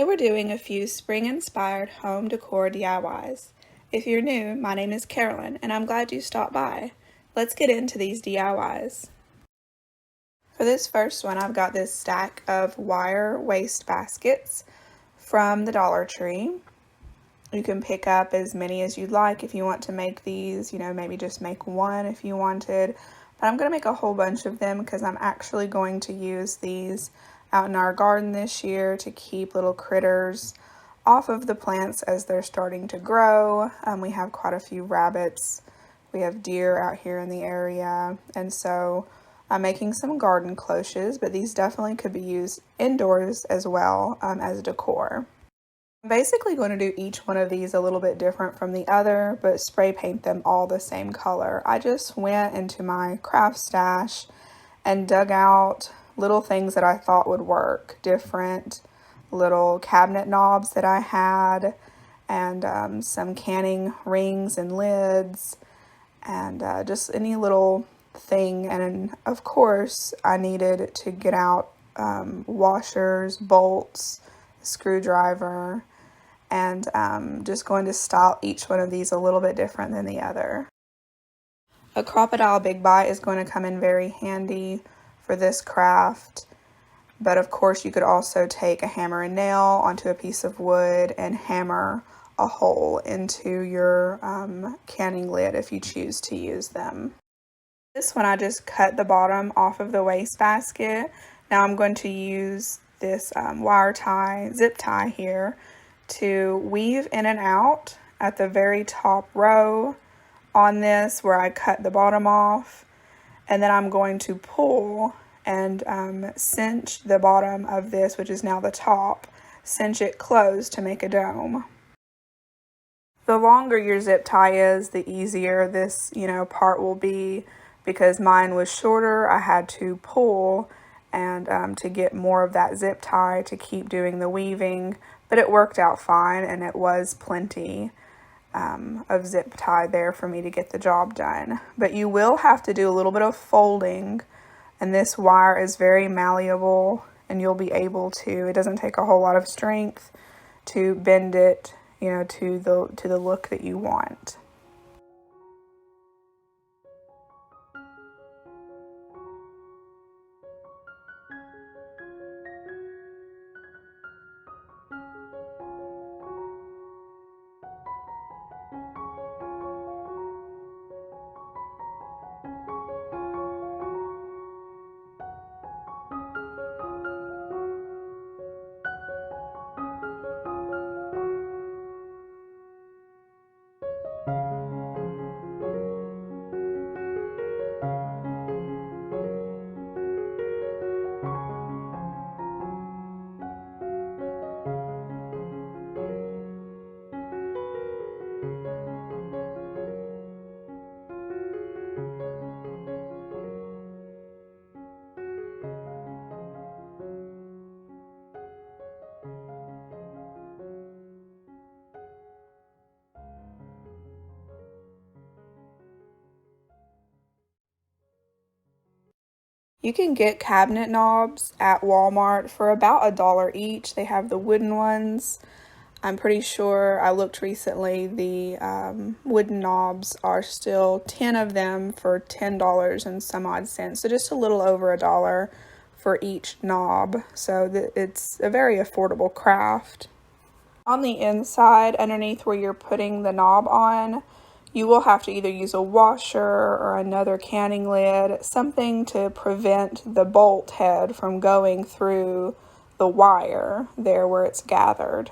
Today we're doing a few spring-inspired home decor DIYs. If you're new, my name is Carolyn and I'm glad you stopped by. Let's get into these DIYs. For this first one, I've got this stack of wire waste baskets from the Dollar Tree. You can pick up as many as you'd like if you want to make these, maybe just make one if you wanted. But I'm going to make a whole bunch of them because I'm actually going to use these out in our garden this year to keep little critters off of the plants as they're starting to grow. We have quite a few rabbits. We have deer out here in the area, and so I'm making some garden cloches, but these definitely could be used indoors as well as decor. I'm basically going to do each one of these a little bit different from the other, but spray paint them all the same color. I just went into my craft stash and dug out little things that I thought would work, different little cabinet knobs that I had, and some canning rings and lids, and just any little thing. And of course I needed to get out washers, bolts, screwdriver, and just going to style each one of these a little bit different than the other. A Crocodile Big Bite is going to come in very handy for this craft, but of course you could also take a hammer and nail onto a piece of wood and hammer a hole into your canning lid if you choose to use them. This one I just cut the bottom off of the waste basket. Now I'm going to use this wire tie, zip tie here, to weave in and out at the very top row on this where I cut the bottom off, and then I'm going to pull and cinch the bottom of this, which is now the top, cinch it closed to make a dome. The longer your zip tie is, the easier this part will be. Because mine was shorter, I had to pull and to get more of that zip tie to keep doing the weaving, but it worked out fine, and it was plenty of zip tie there for me to get the job done. But you will have to do a little bit of folding, and this wire is very malleable, and you'll be able to, it doesn't take a whole lot of strength to bend it, to the look that you want. You can get cabinet knobs at Walmart for about $1 each. They have the wooden ones. I'm pretty sure I looked recently, the wooden knobs are still 10 of them for $10 and some odd cents. So just a little over $1 for each knob. So it's a very affordable craft. On the inside, underneath where you're putting the knob on, you will have to either use a washer or another canning lid, something to prevent the bolt head from going through the wire there where it's gathered.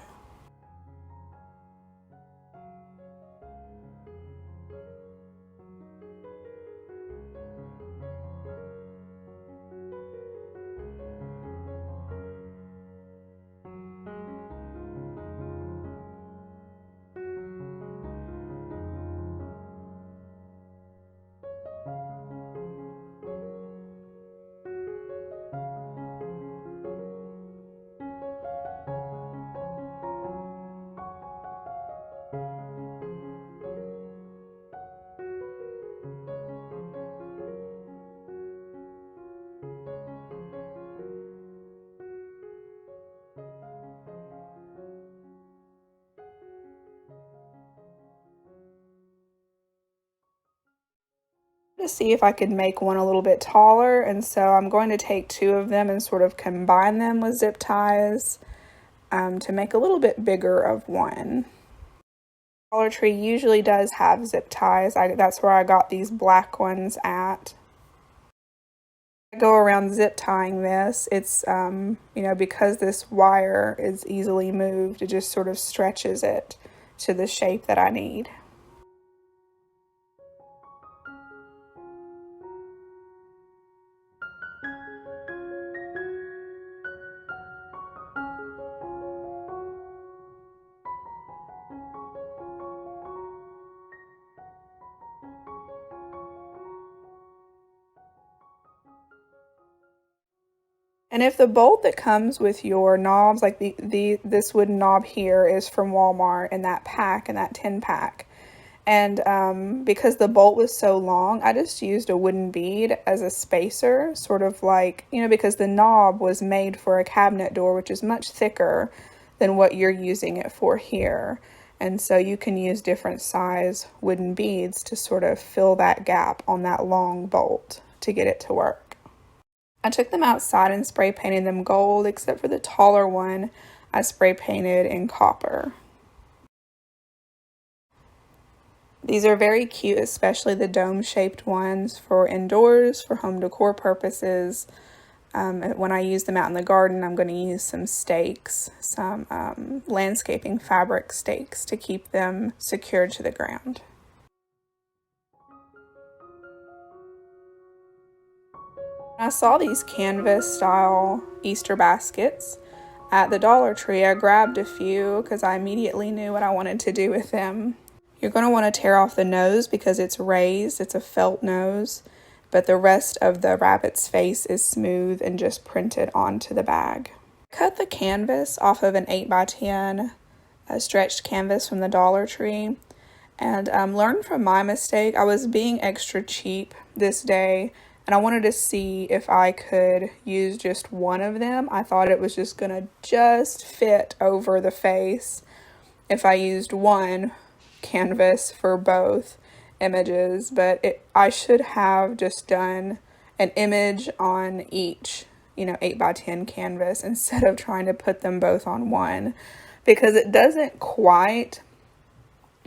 To see if I could make one a little bit taller, and so I'm going to take two of them and sort of combine them with zip ties to make a little bit bigger of one. Dollar Tree usually does have zip ties. That's where I got these black ones at. I go around zip tying this. It's, because this wire is easily moved, it just sort of stretches it to the shape that I need. And if the bolt that comes with your knobs, like this wooden knob here is from Walmart in that pack, in that 10 pack. And because the bolt was so long, I just used a wooden bead as a spacer, sort of like, because the knob was made for a cabinet door, which is much thicker than what you're using it for here. And so you can use different size wooden beads to sort of fill that gap on that long bolt to get it to work. I took them outside and spray painted them gold, except for the taller one I spray painted in copper. These are very cute, especially the dome-shaped ones for indoors, for home decor purposes. When I use them out in the garden, I'm going to use some stakes, some landscaping fabric stakes to keep them secured to the ground. I saw these canvas style Easter baskets at the Dollar Tree. I grabbed a few because I immediately knew what I wanted to do with them. You're going to want to tear off the nose because it's raised, it's a felt nose, but the rest of the rabbit's face is smooth and just printed onto the bag. Cut the canvas off of an 8x10 stretched canvas from the Dollar Tree, and learn from my mistake. I was being extra cheap this day, and I wanted to see if I could use just one of them. I thought it was just gonna fit over the face if I used one canvas for both images, but I should have just done an image on each 8x10 canvas instead of trying to put them both on one, because it doesn't quite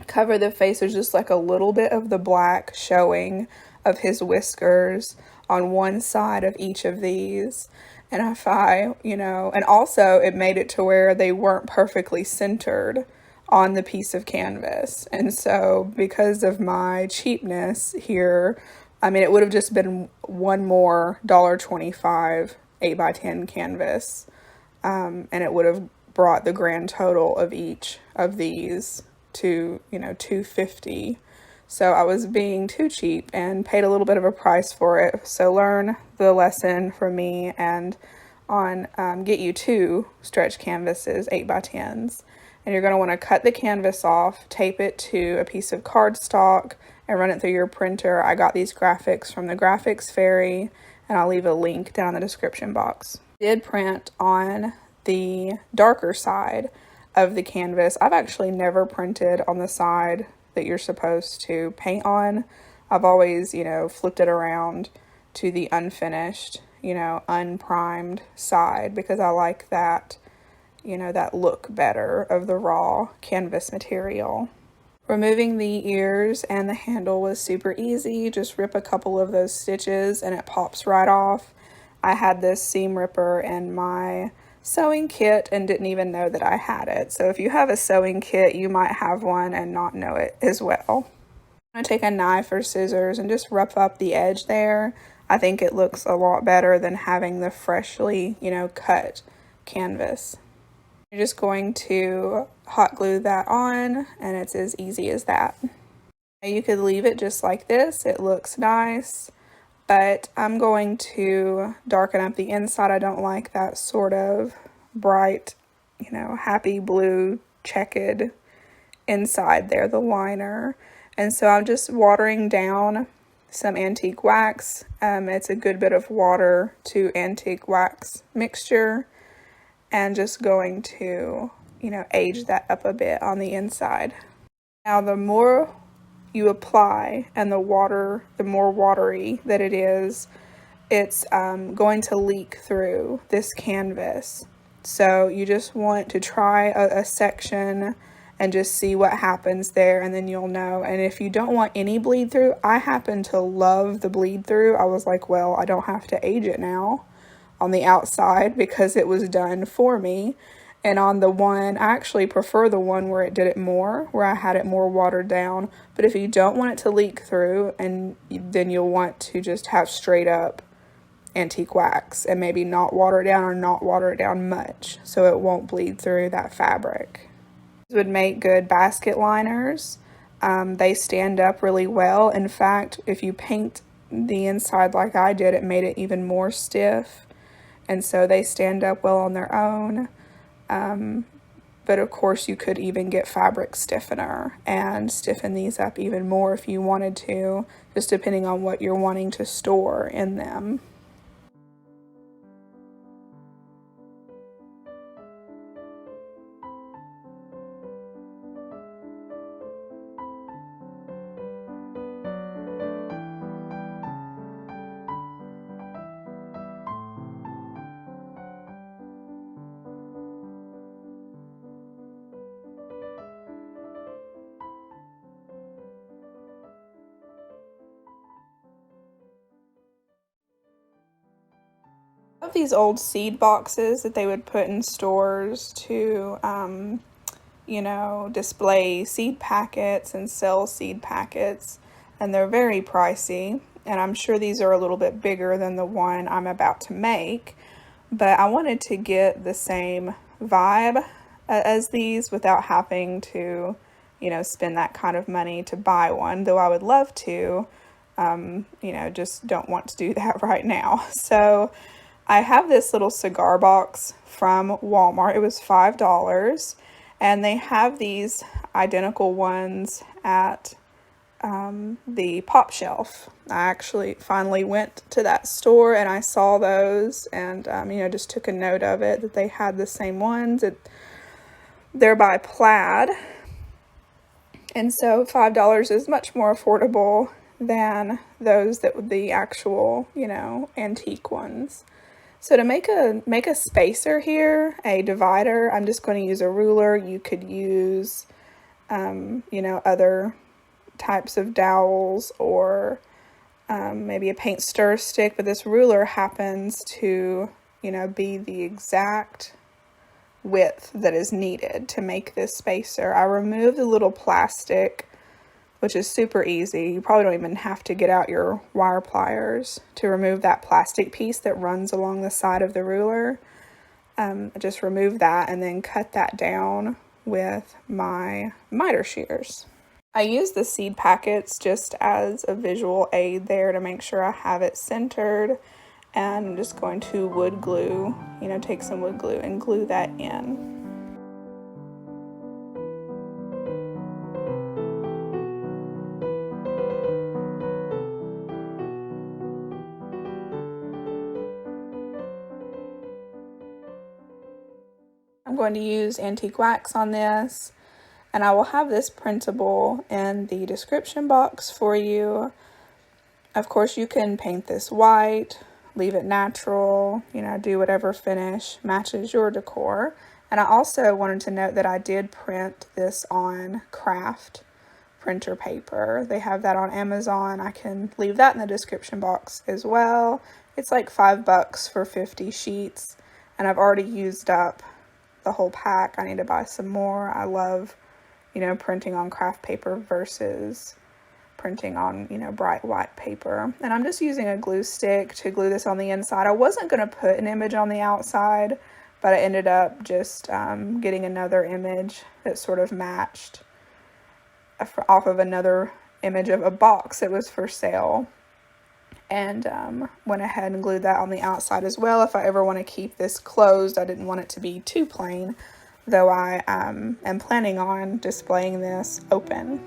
cover the face. There's just like a little bit of the black showing of his whiskers on one side of each of these. And if and also it made it to where they weren't perfectly centered on the piece of canvas. And so because of my cheapness here, it would have just been one more $1.25 8x10 canvas. And it would have brought the grand total of each of these to, $2.50. So I was being too cheap and paid a little bit of a price for it. So learn the lesson from me and get you two stretch canvases, 8x10s. And you're going to want to cut the canvas off, tape it to a piece of cardstock, and run it through your printer. I got these graphics from the Graphics Fairy, and I'll leave a link down in the description box. I did print on the darker side of the canvas. I've actually never printed on the side that you're supposed to paint on. I've always, flipped it around to the unfinished, unprimed side, because I like that, that look better of the raw canvas material. Removing the ears and the handle was super easy. Just rip a couple of those stitches and it pops right off. I had this seam ripper in my sewing kit and didn't even know that I had it. So if you have a sewing kit, you might have one and not know it as well. I'm going to take a knife or scissors and just rough up the edge there. I think it looks a lot better than having the freshly, cut canvas. You're just going to hot glue that on, and it's as easy as that. You could leave it just like this. It looks nice. But I'm going to darken up the inside. I don't like that sort of bright, happy blue checked inside there, the liner. And so I'm just watering down some antique wax. It's a good bit of water to antique wax mixture. And just going to, age that up a bit on the inside. Now, the more you apply and the more watery that it is, it's going to leak through this canvas. So you just want to try a section and just see what happens there, and then you'll know. And if you don't want any bleed through, I happen to love the bleed through. I was like, well, I don't have to age it now on the outside because it was done for me. And on the one, I actually prefer the one where it did it more, where I had it more watered down. But if you don't want it to leak through, and then you'll want to just have straight up antique wax and maybe not water it down or not water it down much so it won't bleed through that fabric. These would make good basket liners. They stand up really well. In fact, if you paint the inside like I did, it made it even more stiff, and so they stand up well on their own. But of course you could even get fabric stiffener and stiffen these up even more if you wanted to, just depending on what you're wanting to store in them. Of these old seed boxes that they would put in stores to, display seed packets and sell seed packets, and they're very pricey, and I'm sure these are a little bit bigger than the one I'm about to make, but I wanted to get the same vibe as these without having to, spend that kind of money to buy one, though I would love to, just don't want to do that right now. So I have this little cigar box from Walmart. It was $5, and they have these identical ones at the Pop Shelf. I actually finally went to that store and I saw those, and just took a note of it that they had the same ones. They're by Plaid, and so $5 is much more affordable than those that would the actual, antique ones. So to make a spacer here, a divider, I'm just going to use a ruler. You could use, other types of dowels, or maybe a paint stir stick, but this ruler happens to, be the exact width that is needed to make this spacer. I removed the little plastic, which is super easy. You probably don't even have to get out your wire pliers to remove that plastic piece that runs along the side of the ruler. Just remove that and then cut that down with my miter shears. I use the seed packets just as a visual aid there to make sure I have it centered, and I'm just going to wood glue, take some wood glue and glue that in. I'm going to use antique wax on this, and I will have this printable in the description box for you. Of course, you can paint this white, leave it natural, do whatever finish matches your decor. And I also wanted to note that I did print this on craft printer paper. They have that on Amazon. I can leave that in the description box as well. It's like $5 for 50 sheets, and I've already used up the whole pack. I need to buy some more. I love, printing on craft paper versus printing on, bright white paper. And I'm just using a glue stick to glue this on the inside. I wasn't going to put an image on the outside, but I ended up just getting another image that sort of matched off of another image of a box that was for sale. And went ahead and glued that on the outside as well. If I ever want to keep this closed, I didn't want it to be too plain, though I am planning on displaying this open.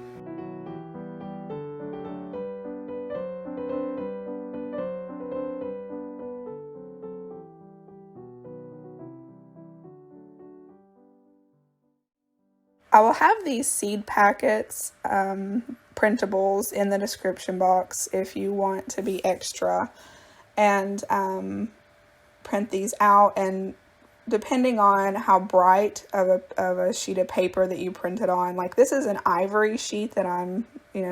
I will have these seed packets printables in the description box if you want to be extra and print these out. And depending on how bright of a sheet of paper that you printed on, like this is an ivory sheet that I'm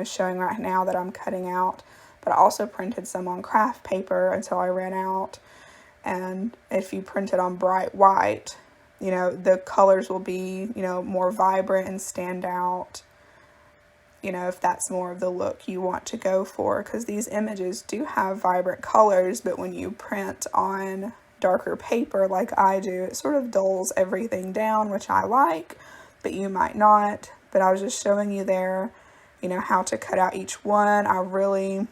showing right now that I'm cutting out, but I also printed some on craft paper until I ran out. And if you print it on bright white, the colors will be, more vibrant and stand out, if that's more of the look you want to go for, because these images do have vibrant colors, but when you print on darker paper like I do, it sort of dulls everything down, which I like, but you might not. But I was just showing you there, how to cut out each one. I really,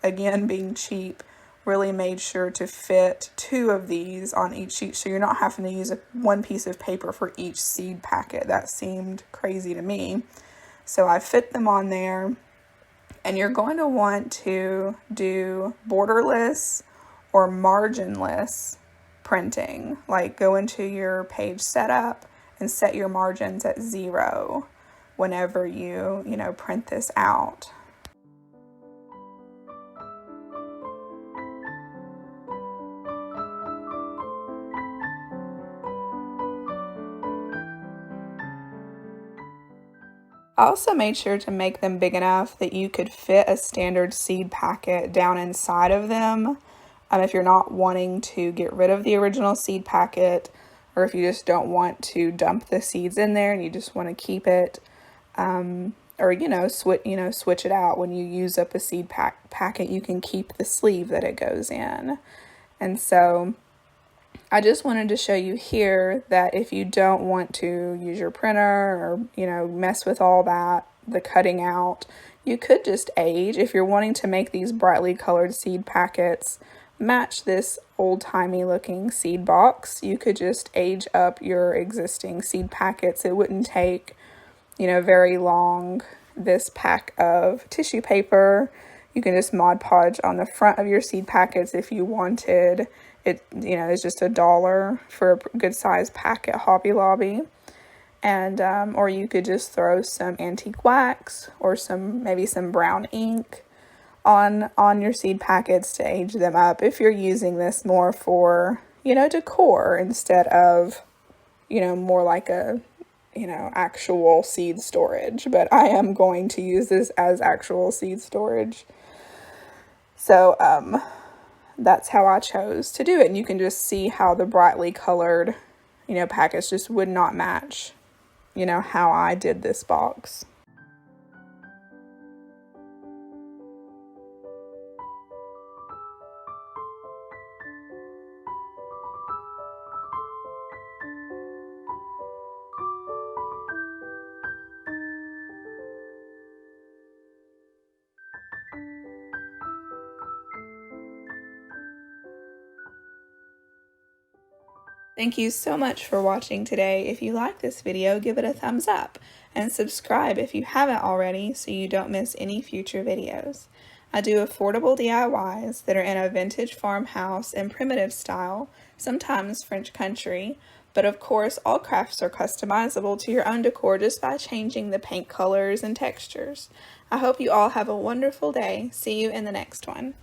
again, being cheap, really made sure to fit 2 of these on each sheet, so you're not having to use one piece of paper for each seed packet. That seemed crazy to me. So I fit them on there, and you're going to want to do borderless or marginless printing. Like go into your page setup and set your margins at 0 whenever you print this out. I also made sure to make them big enough that you could fit a standard seed packet down inside of them. If you're not wanting to get rid of the original seed packet, or if you just don't want to dump the seeds in there and you just want to keep it, or switch it out when you use up a seed packet, you can keep the sleeve that it goes in. And so I just wanted to show you here that if you don't want to use your printer or, mess with all that, the cutting out, you could just age. If you're wanting to make these brightly colored seed packets match this old-timey looking seed box, you could just age up your existing seed packets. It wouldn't take, very long. This pack of tissue paper, you can just Mod Podge on the front of your seed packets if you wanted. It, is just $1 for a good size pack at Hobby Lobby. And, or you could just throw some antique wax or maybe some brown ink on your seed packets to age them up if you're using this more for, decor instead of, more like a, actual seed storage. But I am going to use this as actual seed storage. So, that's how I chose to do it. And you can just see how the brightly colored, packets just would not match, how I did this box. Thank you so much for watching today. If you like this video, give it a thumbs up and subscribe if you haven't already so you don't miss any future videos. I do affordable DIYs that are in a vintage farmhouse and primitive style, sometimes French country, but of course all crafts are customizable to your own decor just by changing the paint colors and textures. I hope you all have a wonderful day. See you in the next one.